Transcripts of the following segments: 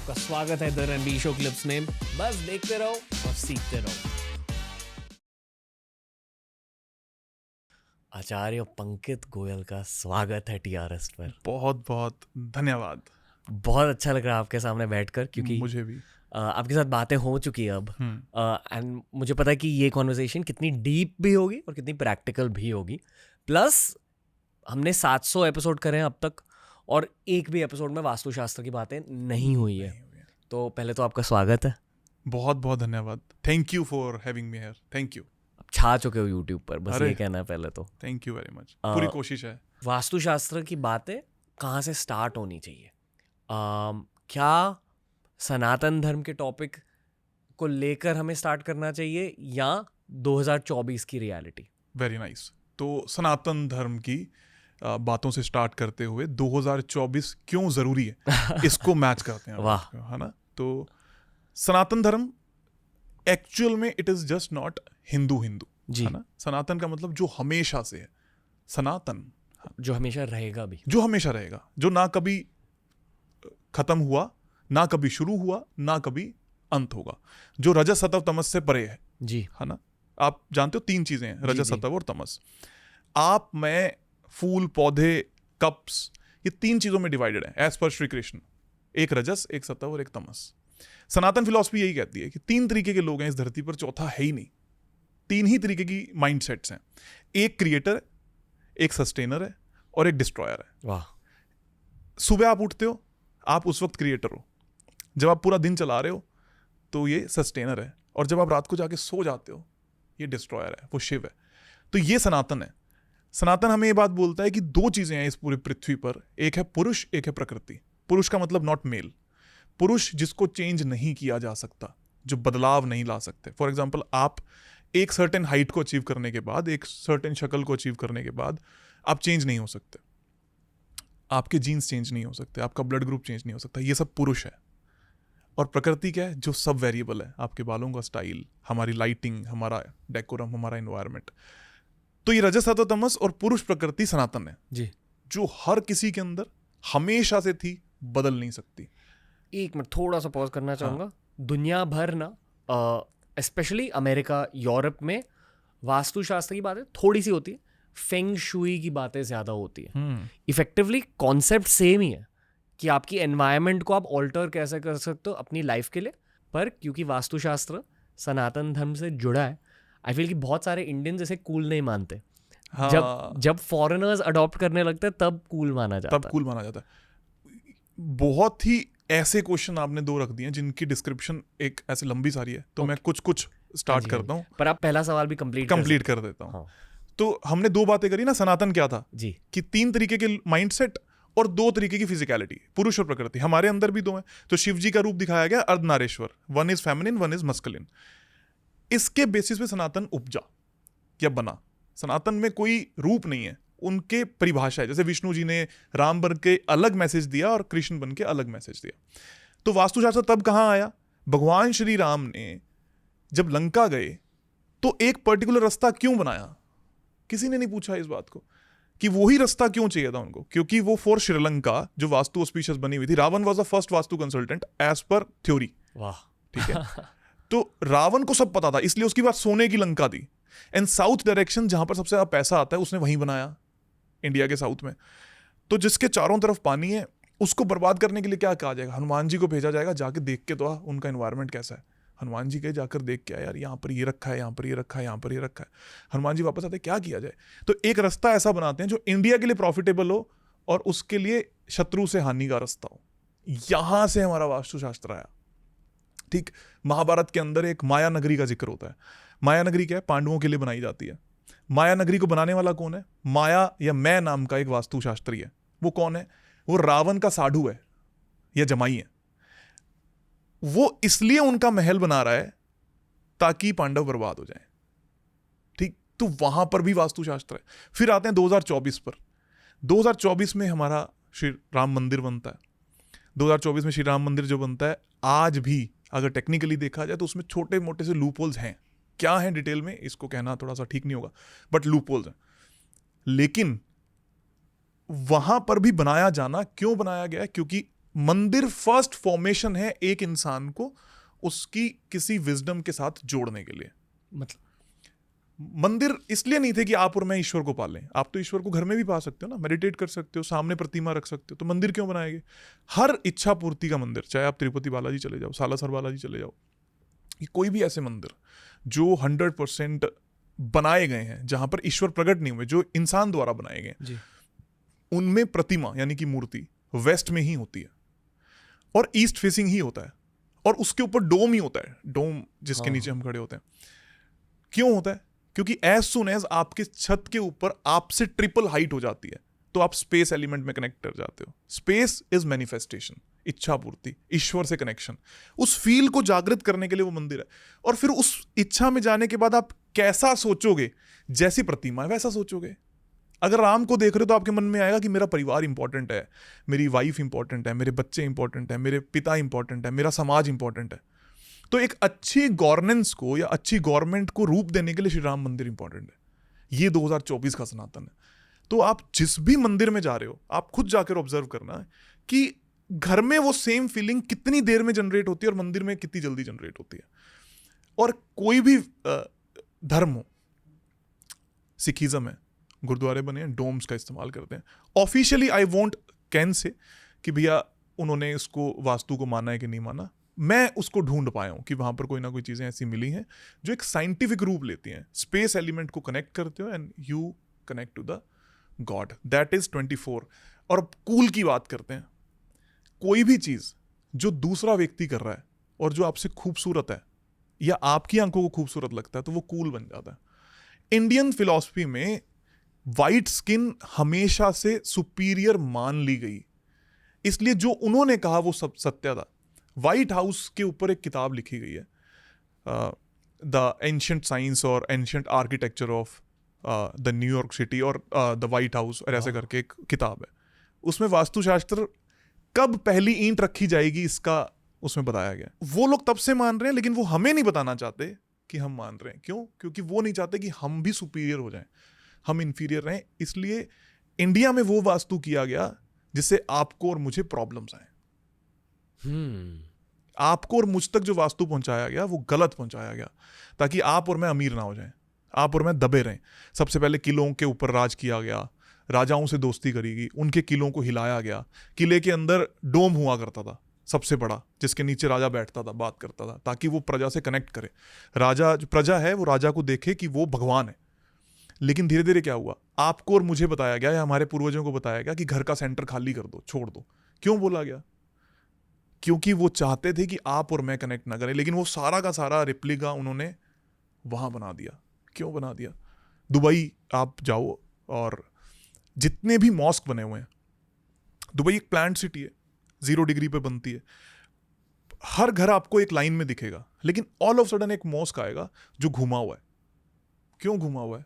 आपका स्वागत है द रणबीर शो क्लिप्स में। बस देखते रहो और सीखते रहो। आचार्य पंकित गोयल का स्वागत है टीआरएस पर। बहुत बहुत धन्यवाद। बहुत अच्छा लग रहा है आपके सामने बैठकर, क्योंकि मुझे भी आपके साथ बातें हो चुकी है अब, एंड मुझे पता है कि ये कॉन्वर्सेशन कितनी डीप भी होगी और कितनी प्रैक्टिकल भी होगी। प्लस हमने 700 एपिसोड करे हैं अब तक और एक भी एपिसोड में वास्तुशास्त्र की बातें नहीं हुई है। तो पहले तो आपका स्वागत है। बहुत बहुत धन्यवाद। Thank you for having me here. Thank you. आप छा चुके हो यूट्यूब पर, बस अरे, ये कहना है पहले तो। Thank you very much. पूरी कोशिश है। वास्तुशास्त्र की बातें कहाँ से स्टार्ट होनी चाहिए? क्या सनातन धर्म के टॉपिक को लेकर हमें स्टार्ट करना चाहिए या 2024 की रियलिटी? Very nice. तो सनातन धर्म की बातों से स्टार्ट करते हुए 2024 क्यों जरूरी है इसको मैच करते हैं। वाह। है ना? तो सनातन धर्म एक्चुअल में it is just not Hindu जी। है ना? सनातन का मतलब जो हमेशा से है। सनातन जो हमेशा रहेगा भी। जो हमेशा रहेगा, जो ना कभी खत्म हुआ, ना कभी शुरू हुआ, ना कभी अंत होगा, जो रजस सतव तमस से परे है। जी। है ना? आप जानते हो 3 चीजें हैं, रजस जी। सतव और तमस। आप, मैं, फूल, पौधे, कप्स, ये 3 चीजों में डिवाइडेड है एज पर श्री कृष्ण। एक रजस, एक सतव और एक तमस। सनातन फिलॉसफी यही कहती है कि 3 तरीके के लोग हैं इस धरती पर, चौथा है ही नहीं। 3 ही तरीके की माइंडसेट्स हैं। एक क्रिएटर है, एक सस्टेनर है और एक डिस्ट्रॉयर है। वाह। सुबह आप उठते हो, आप उस वक्त क्रिएटर हो। जब आप पूरा दिन चला रहे हो तो ये सस्टेनर है, और जब आप रात को जाके सो जाते हो ये डिस्ट्रॉयर है, वो शिव है। तो ये सनातन है। सनातन हमें ये बात बोलता है कि 2 चीजें हैं इस पूरी पृथ्वी पर, एक है पुरुष, एक है प्रकृति। पुरुष का मतलब नॉट मेल, पुरुष जिसको चेंज नहीं किया जा सकता, जो बदलाव नहीं ला सकते। फॉर एग्जाम्पल, आप एक सर्टेन हाइट को अचीव करने के बाद, एक सर्टेन शक्ल को अचीव करने के बाद आप चेंज नहीं हो सकते। आपके जीन्स चेंज नहीं हो सकते, आपका ब्लड ग्रुप चेंज नहीं हो सकता। ये सब पुरुष है। और प्रकृति क्या है? जो सब वेरिएबल है, आपके बालों का स्टाइल, हमारी लाइटिंग, हमारा डेकोरम, हमारा एनवायरनमेंट। तो ये रजस सत्व तमस और पुरुष प्रकृति सनातन है जी। जो हर किसी के अंदर हमेशा से थी, बदल नहीं सकती। एक मिनट थोड़ा सा पॉज करना चाहूँगा। दुनिया भर ना, स्पेशली अमेरिका, यूरोप में वास्तुशास्त्र की बातें थोड़ी सी होती है, फेंग शुई की बातें ज़्यादा होती है। इफेक्टिवली कॉन्सेप्ट सेम ही है कि आपकी एनवायरनमेंट को आप ऑल्टर कैसे कर सकते हो अपनी लाइफ के लिए। पर क्योंकि वास्तुशास्त्र सनातन धर्म से जुड़ा है, आई फील कि बहुत सारे इंडियंस इसे कूल नहीं मानते। हाँ, जब फॉरेनर्स अडॉप्ट करने लगते हैं तब कूल माना जाता तब कूल माना जाता है। बहुत ही ऐसे क्वेश्चन आपने 2 रख दिए हैं जिनकी डिस्क्रिप्शन एक ऐसे लंबी सारी है, तो मैं कुछ स्टार्ट करता हूँ। पर आप पहला सवाल भी कंप्लीट कर देता हूँ। हाँ। तो हमने 2 बातें करी ना, सनातन क्या था जी। कि 3 तरीके के माइंडसेट और 2 तरीके की फिजिकलिटी, पुरुष और प्रकृति। हमारे अंदर भी 2 हैं। तो शिव जी का रूप दिखाया गया Ardhanarishvara, 1 is feminine, 1 is masculine. इसके बेसिस पे सनातन उपजा या बना। सनातन में कोई रूप नहीं है, उनके परिभाषा है। जैसे विष्णु जी ने राम बन के अलग मैसेज दिया और कृष्ण बन के अलग मैसेज दिया। तो वास्तुशास्त्र तब कहां आया? भगवान श्री राम ने जब लंका गए तो एक पर्टिकुलर रास्ता क्यों बनाया? किसी ने नहीं पूछा इस बात को कि वही रास्ता क्यों चाहिए था उनको, क्योंकि वो फॉर श्रीलंका जो वास्तु ऑस्पिशियस बनी हुई थी। Ravan was the first vastu consultant as per theory. वाह। ठीक है। तो रावण को सब पता था, इसलिए उसकी बात सोने की लंका दी। एंड साउथ डायरेक्शन जहां पर सबसे ज्यादा पैसा आता है उसने वहीं बनाया, इंडिया के साउथ में। तो जिसके चारों तरफ पानी है उसको बर्बाद करने के लिए क्या कहा जाएगा? हनुमान जी को भेजा जाएगा, जाके देख के तो आ उनका एनवायरनमेंट कैसा है। हनुमान जी के जाकर देख के आया, यार यहाँ पर ये रखा है, यहाँ पर ये रखा है, यहाँ पर ये रखा है। हनुमान जी वापस आते, क्या किया जाए? तो एक रास्ता ऐसा बनाते हैं जो इंडिया के लिए प्रॉफिटेबल हो और उसके लिए शत्रु से हानि का रास्ता हो। यहां से हमारा वास्तुशास्त्र आया। ठीक। महाभारत के अंदर एक माया नगरी का जिक्र होता है। माया नगरी क्या है? पांडवों के लिए बनाई जाती है। माया नगरी को बनाने वाला कौन है? माया या मैं नाम का एक वास्तुशास्त्री है। वो कौन है? वो रावण का साधु है या जमाई है। वो इसलिए उनका महल बना रहा है ताकि पांडव बर्बाद हो जाए। ठीक। तो वहां पर भी वास्तुशास्त्र है। फिर आते हैं 2024 पर। 2024 में हमारा श्री राम मंदिर बनता है। 2024 में श्री राम मंदिर जो बनता है, आज भी अगर टेक्निकली देखा जाए तो उसमें छोटे मोटे से लूप होल्स हैं। क्या है डिटेल में इसको कहना थोड़ा सा ठीक नहीं होगा, बट लूप होल्स हैं। लेकिन वहां पर भी बनाया जाना क्यों बनाया गया? क्योंकि मंदिर फर्स्ट फॉर्मेशन है एक इंसान को उसकी किसी विजडम के साथ जोड़ने के लिए। मतलब मंदिर इसलिए नहीं थे कि आप और मैं ईश्वर को पालें, आप तो ईश्वर को घर में भी पा सकते हो ना, मेडिटेट कर सकते हो, सामने प्रतिमा रख सकते हो, तो मंदिर क्यों बनाएंगे? हर इच्छा पूर्ति का मंदिर, चाहे आप तिरुपति बालाजी चले जाओ, सालासर बालाजी चले जाओ, कि कोई भी ऐसे मंदिर जो 100% बनाए गए हैं जहां पर ईश्वर प्रकट नहीं हुए, जो इंसान द्वारा बनाए गए, जी, उनमें प्रतिमा यानी कि मूर्ति वेस्ट में ही होती है और ईस्ट फेसिंग ही होता है, और उसके ऊपर डोम ही होता है, डोम जिसके हाँ। नीचे हम खड़े होते हैं। क्यों होता है? क्योंकि एज सुन एज आपके छत के ऊपर आपसे ट्रिपल हाइट हो जाती है तो आप स्पेस एलिमेंट में कनेक्ट कर जाते हो। स्पेस इज मैनिफेस्टेशन, इच्छा पूर्ति, ईश्वर से कनेक्शन। उस फील को जागृत करने के लिए वो मंदिर है। और फिर उस इच्छा में जाने के बाद आप कैसा सोचोगे, जैसी प्रतिमा है वैसा सोचोगे। अगर राम को देख रहे हो तो आपके मन में आएगा कि मेरा परिवार इंपॉर्टेंट है, मेरी वाइफ इंपॉर्टेंट है, मेरे बच्चे इंपॉर्टेंट है, मेरे पिता इंपॉर्टेंट है, मेरा समाज इंपॉर्टेंट है। तो एक अच्छी गवर्नेंस को या अच्छी गवर्नमेंट को रूप देने के लिए श्री राम मंदिर इंपॉर्टेंट है। ये 2024 का सनातन है। तो आप जिस भी मंदिर में जा रहे हो, आप खुद जाकर ऑब्जर्व करना है कि घर में वो सेम फीलिंग कितनी देर में जनरेट होती है और मंदिर में कितनी जल्दी जनरेट होती है। और कोई भी धर्म हो, सिखिज्म है, गुरुद्वारे बने हैं, डोम्स का इस्तेमाल करते हैं। Officially I won't can say कि भैया उन्होंने इसको वास्तु को माना है कि नहीं माना। मैं उसको ढूंढ पाया हूं कि वहां पर कोई ना कोई चीजें ऐसी मिली हैं जो एक साइंटिफिक रूप लेती हैं। स्पेस एलिमेंट को कनेक्ट करते हो and you connect to the god, that is 24। और कूल की बात करते हैं, कोई भी चीज जो दूसरा व्यक्ति कर रहा है और जो आपसे खूबसूरत है या आपकी आंखों को खूबसूरत लगता है तो वो कूल बन जाता है। इंडियन फिलॉसफी में वाइट स्किन हमेशा से सुपीरियर मान ली गई, इसलिए जो उन्होंने कहा वो सब सत्य था। व्हाइट हाउस के ऊपर एक किताब लिखी गई है, द एंशिएंट साइंस और ancient architecture of the New York city और द व्हाइट हाउस, और ऐसे करके एक किताब है। उसमें वास्तुशास्त्र कब पहली ईंट रखी जाएगी इसका उसमें बताया गया। वो लोग तब से मान रहे हैं, लेकिन वो हमें नहीं बताना चाहते कि हम मान रहे हैं। क्यों? क्योंकि वो नहीं चाहते कि हम भी सुपीरियर हो जाएं, हम इंफीरियर रहें। इसलिए इंडिया में वो वास्तु किया गया जिससे आपको और मुझे प्रॉब्लम्स आए। आपको और मुझ तक जो वास्तु पहुंचाया गया वो गलत पहुंचाया गया, ताकि आप और मैं अमीर ना हो जाएं, आप और मैं दबे रहें। सबसे पहले किलों के ऊपर राज किया गया, राजाओं से दोस्ती करी, उनके किलों को हिलाया गया। किले के अंदर डोम हुआ करता था सबसे बड़ा, जिसके नीचे राजा बैठता था, बात करता था, ताकि वो प्रजा से कनेक्ट करे। राजा जो प्रजा है वो राजा को देखे कि वो भगवान है। लेकिन धीरे धीरे क्या हुआ, आपको और मुझे बताया गया या हमारे पूर्वजों को बताया गया कि घर का सेंटर खाली कर दो, छोड़ दो। क्यों बोला गया? क्योंकि वो चाहते थे कि आप और मैं कनेक्ट ना करें। लेकिन वो सारा का सारा रिप्लिका उन्होंने वहां बना दिया। क्यों बना दिया? दुबई आप जाओ और जितने भी मॉस्क बने हुए हैं, दुबई एक प्लांट सिटी है, 0 डिग्री पे बनती है। हर घर आपको एक लाइन में दिखेगा, लेकिन ऑल ऑफ सडन एक मॉस्क आएगा जो घुमा हुआ है। क्यों घुमा हुआ है?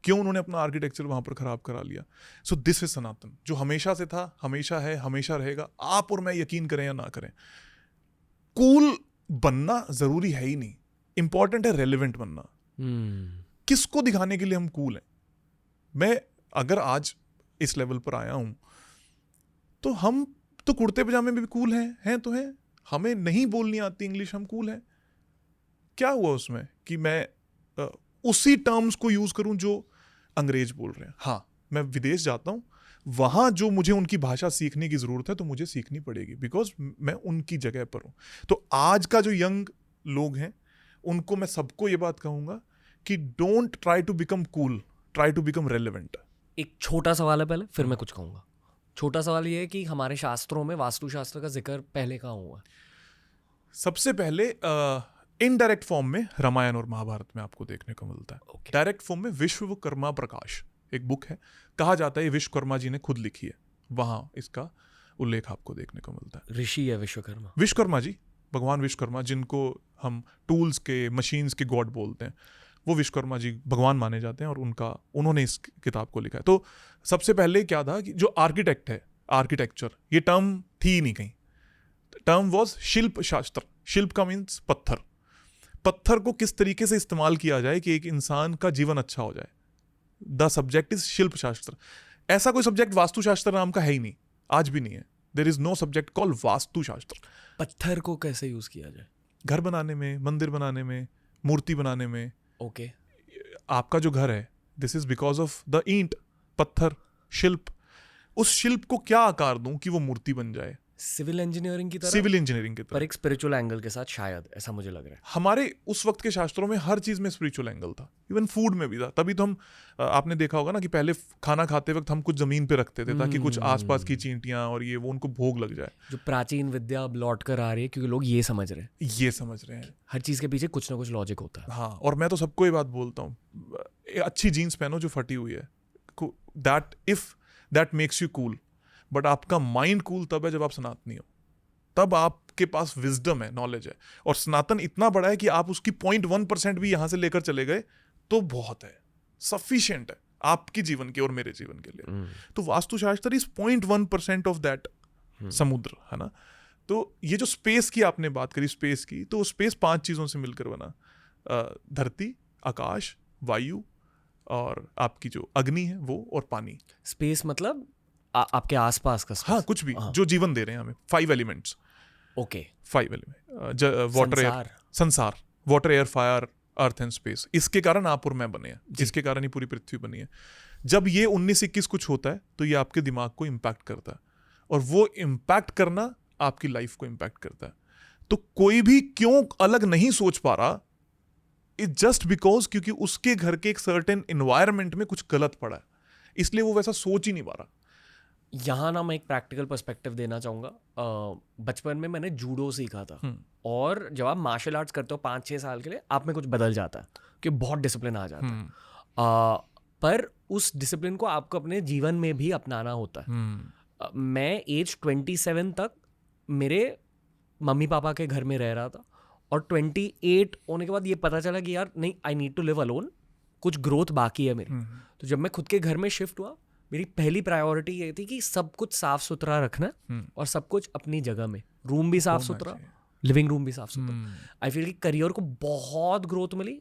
क्यों उन्होंने अपना आर्किटेक्चर वहां पर खराब करा लिया? सो दिस इज सनातन, जो हमेशा से था, हमेशा है, हमेशा रहेगा। आप और मैं यकीन करें या ना करें, कूल बनना जरूरी है ही नहीं, इंपॉर्टेंट है रेलिवेंट बनना। किसको दिखाने के लिए हम कूल हैं? मैं अगर आज इस लेवल पर आया हूं तो हम तो कुर्ते पजामे में भी कूल हैं तो हैं। हमें नहीं बोलनी आती इंग्लिश, हम कूल हैं। क्या हुआ उसमें कि मैं उसी टर्म्स को यूज करूं जो अंग्रेज बोल रहे हैं? हाँ, मैं विदेश जाता हूं, वहां जो मुझे उनकी भाषा सीखने की जरूरत है तो मुझे सीखनी पड़ेगी, बिकॉज मैं उनकी जगह पर हूं। तो आज का जो यंग लोग हैं उनको मैं सबको ये बात कहूंगा कि don't try to become cool, try to become relevant. एक छोटा सवाल है पहले, फिर मैं कुछ कहूंगा। छोटा सवाल ये है कि हमारे शास्त्रों में वास्तुशास्त्र का जिक्र पहले कहाँ हुआ? सबसे पहले इनडायरेक्ट फॉर्म में रामायण और महाभारत में आपको देखने को मिलता है। डायरेक्ट फॉर्म में विश्वकर्मा प्रकाश एक बुक है, कहा जाता है ये विश्वकर्मा जी ने खुद लिखी है, वहां इसका उल्लेख आपको देखने को मिलता है। ऋषि है विश्वकर्मा? विश्वकर्मा जी, भगवान विश्वकर्मा, जिनको हम टूल्स के, मशीन्स के गॉड बोलते हैं, वो विश्वकर्मा जी भगवान माने जाते हैं और उन्होंने इस किताब को लिखा है। तो सबसे पहले क्या था कि जो आर्किटेक्ट है, आर्किटेक्चर, ये टर्म थी ही नहीं कहीं। टर्म वॉज शिल्प शास्त्र। शिल्प का मीन्स पत्थर। पत्थर को किस तरीके से इस्तेमाल किया जाए कि एक इंसान का जीवन अच्छा हो जाए, द सब्जेक्ट इज शिल्प शास्त्र। ऐसा कोई सब्जेक्ट वास्तुशास्त्र नाम का है ही नहीं, आज भी नहीं है। There is no subject called Vastushastra. पत्थर को कैसे यूज किया जाए? घर बनाने में, मंदिर बनाने में, मूर्ति बनाने में। ओके। आपका जो घर है, this is because of the ईंट, पत्थर, शिल्प। उस शिल्प को क्या आकार दूं कि वो मूर्ति बन जाए? सिविल इंजीनियरिंग की तरह, सिविल इंजीनियरिंग की तरह, पर एक स्पिरिचुअल एंगल के साथ, शायद ऐसा मुझे लग रहा है। हमारे उस वक्त के शास्त्रों में हर चीज में स्पिरिचुअल एंगल था, इवन फूड में भी था। तभी तो हम, आपने देखा होगा ना कि पहले खाना खाते वक्त हम कुछ जमीन पे रखते थे ताकि कुछ आसपास की चींटियां और ये वो उनको भोग लग जाए। जो प्राचीन विद्या अब लौट कर आ रही है क्योंकि लोग ये समझ रहे हैं, ये समझ रहे हैं हर चीज के पीछे कुछ ना कुछ लॉजिक होता है। हाँ, और मैं तो सबको ये बात बोलता हूँ, अच्छी जीन्स पहनो जो फटी हुई है, that makes you cool, but आपका माइंड कूल तब है जब आप सनातनी हो, तब आपके पास विजडम है, नॉलेज है। और सनातन इतना बड़ा है कि आप उसकी 0.1% भी यहां से लेकर चले गए तो बहुत है, सफिशिएंट है आपके जीवन के और मेरे जीवन के लिए। तो वास्तुशास्त्र इज 0.1% ऑफ दैट समुद्र, है ना। तो ये जो स्पेस की आपने बात करी, स्पेस की, तो स्पेस 5 चीजों से मिलकर बना, धरती, आकाश, वायु और आपकी जो अग्नि है वो, और पानी। स्पेस मतलब आपके आसपास का स्पेस? हाँ, कुछ भी जो जीवन दे रहे हैं हमें, 5 elements. Okay. 5 element, water, air, संसार, water, air, fire, earth and space. इसके कारण आप और मैं बने हैं, इसके कारण ही पूरी पृथ्वी बनी है। जब ये 19-21 कुछ होता है तो ये आपके दिमाग को इम्पैक्ट करता है, और वो इम्पैक्ट करना आपकी लाइफ को इम्पैक्ट करता है। तो कोई भी क्यों अलग नहीं सोच पा रहा, इट जस्ट बिकॉज क्योंकि उसके घर के एक सर्टेन एनवायरमेंट में कुछ गलत पड़ा है, इसलिए वो वैसा सोच ही नहीं पा रहा। यहाँ ना मैं एक प्रैक्टिकल पर्सपेक्टिव देना चाहूँगा। बचपन में मैंने जूडो सीखा था, और जब आप मार्शल आर्ट्स करते हो 5-6 साल के लिए, आप में कुछ बदल जाता है कि बहुत डिसिप्लिन आ जाता है, पर उस डिसिप्लिन को आपको अपने जीवन में भी अपनाना होता है। मैं एज 27 तक मेरे मम्मी पापा के घर में रह रहा था, और 28 होने के बाद ये पता चला कि यार नहीं, I need to live alone, कुछ ग्रोथ बाकी है मेरी। तो जब मैं खुद के घर में शिफ्ट हुआ, मेरी पहली प्रायोरिटी ये थी कि सब कुछ साफ सुथरा रखना, और सब कुछ अपनी जगह में, रूम भी साफ सुथरा, लिविंग रूम भी साफ सुथरा। आई फील कि करियर को बहुत ग्रोथ मिली,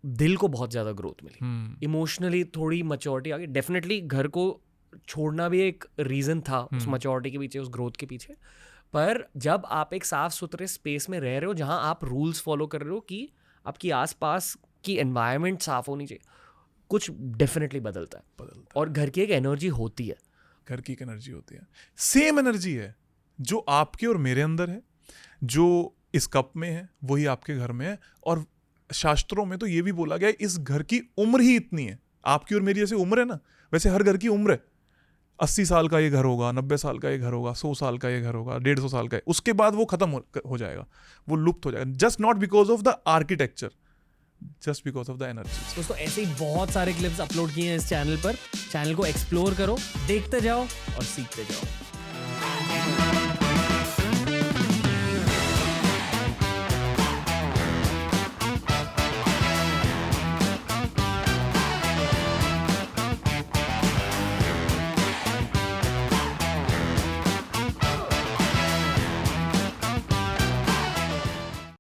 दिल को बहुत ज़्यादा ग्रोथ मिली, इमोशनली थोड़ी मैच्योरिटी आ गई। डेफिनेटली घर को छोड़ना भी एक रीज़न था उस मैच्योरिटी के पीछे, उस ग्रोथ के पीछे। पर जब आप एक साफ सुथरे स्पेस में रह रहे हो जहाँ आप रूल्स फॉलो कर रहे हो कि आपकी आसपास की एनवायरनमेंट साफ होनी चाहिए, कुछ डेफिनेटली बदलता है। और घर की एक एनर्जी होती है, घर की एक एनर्जी होती है, सेम एनर्जी है जो आपके और मेरे अंदर है, जो इस कप में है वही आपके घर में है। और शास्त्रों में तो ये भी बोला गया है, इस घर की उम्र ही इतनी है। आपकी और मेरी जैसे उम्र है ना, वैसे हर घर की उम्र है। 80 साल का ये घर होगा, 90 साल का ये घर होगा, 100 साल का ये घर होगा, 150 साल का है। उसके बाद वो खत्म हो जाएगा, वो लुप्त हो जाएगा, just not because of the architecture, just because of the energy. दोस्तों, ऐसे ही बहुत सारे क्लिप्स अपलोड किए हैं इस चैनल पर। चैनल को एक्सप्लोर करो, देखते जाओ और सीखते जाओ।